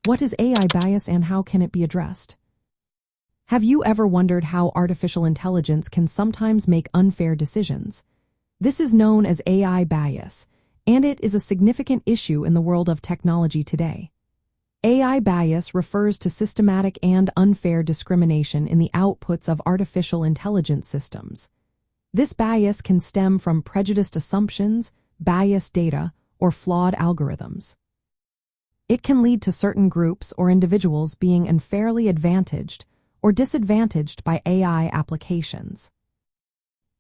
What is AI bias and how can it be addressed? Have you ever wondered how artificial intelligence can sometimes make unfair decisions? This is known as AI bias, and it is a significant issue in the world of technology today. AI bias refers to systematic and unfair discrimination in the outputs of artificial intelligence systems. This bias can stem from prejudiced assumptions, biased data, or flawed algorithms. It can lead to certain groups or individuals being unfairly advantaged or disadvantaged by AI applications.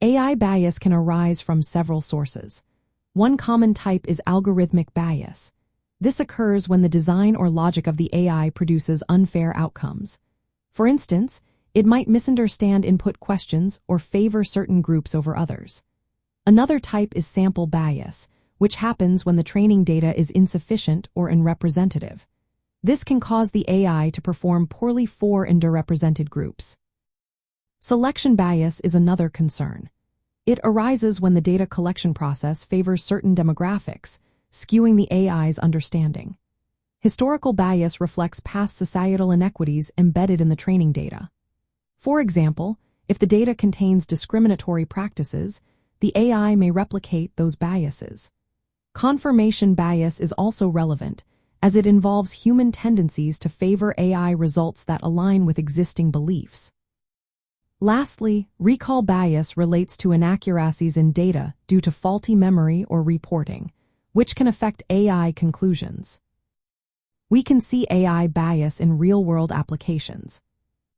AI bias can arise from several sources. One common type is algorithmic bias. This occurs when the design or logic of the AI produces unfair outcomes. For instance, it might misunderstand input questions or favor certain groups over others. Another type is sample bias, which happens when the training data is insufficient or unrepresentative. This can cause the AI to perform poorly for underrepresented groups. Selection bias is another concern. It arises when the data collection process favors certain demographics, skewing the AI's understanding. Historical bias reflects past societal inequities embedded in the training data. For example, if the data contains discriminatory practices, the AI may replicate those biases. Confirmation bias is also relevant, as it involves human tendencies to favor AI results that align with existing beliefs. Lastly, recall bias relates to inaccuracies in data due to faulty memory or reporting, which can affect AI conclusions. We can see AI bias in real-world applications.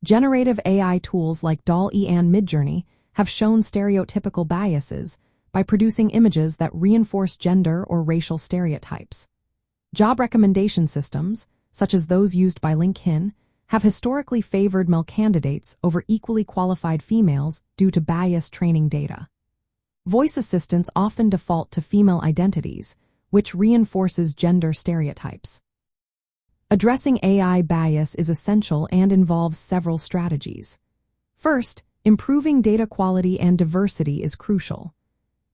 Generative AI tools like DALL-E and Midjourney have shown stereotypical biases by producing images that reinforce gender or racial stereotypes. Job recommendation systems, such as those used by LinkedIn, have historically favored male candidates over equally qualified females due to biased training data. Voice assistants often default to female identities, which reinforces gender stereotypes. Addressing AI bias is essential and involves several strategies. First, improving data quality and diversity is crucial.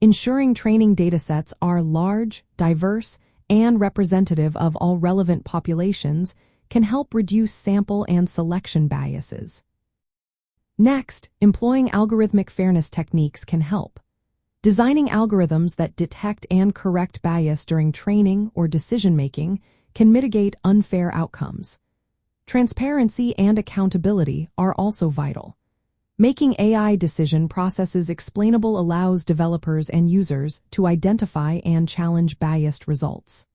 Ensuring training datasets are large, diverse, and representative of all relevant populations can help reduce sample and selection biases. Next, employing algorithmic fairness techniques can help. Designing algorithms that detect and correct bias during training or decision-making can mitigate unfair outcomes. Transparency and accountability are also vital. Making AI decision processes explainable allows developers and users to identify and challenge biased results.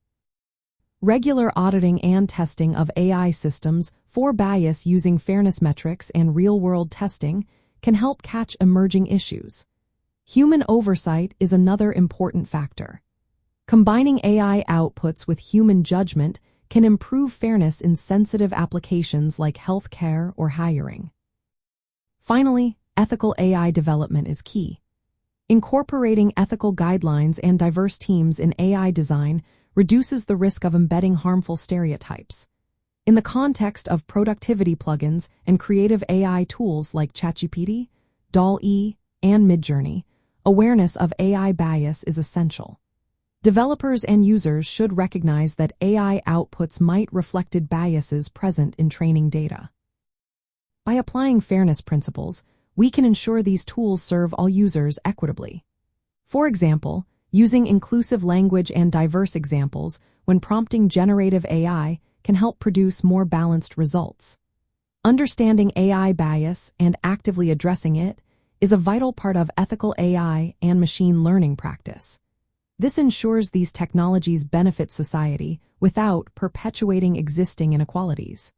Regular auditing and testing of AI systems for bias using fairness metrics and real-world testing can help catch emerging issues. Human oversight is another important factor. Combining AI outputs with human judgment can improve fairness in sensitive applications like healthcare or hiring. Finally, ethical AI development is key. Incorporating ethical guidelines and diverse teams in AI design reduces the risk of embedding harmful stereotypes. In the context of productivity plugins and creative AI tools like ChatGPT, DALL-E, and Midjourney, awareness of AI bias is essential. Developers and users should recognize that AI outputs might reflect biases present in training data. By applying fairness principles, we can ensure these tools serve all users equitably. For example, using inclusive language and diverse examples when prompting generative AI can help produce more balanced results. Understanding AI bias and actively addressing it is a vital part of ethical AI and machine learning practice. This ensures these technologies benefit society without perpetuating existing inequalities.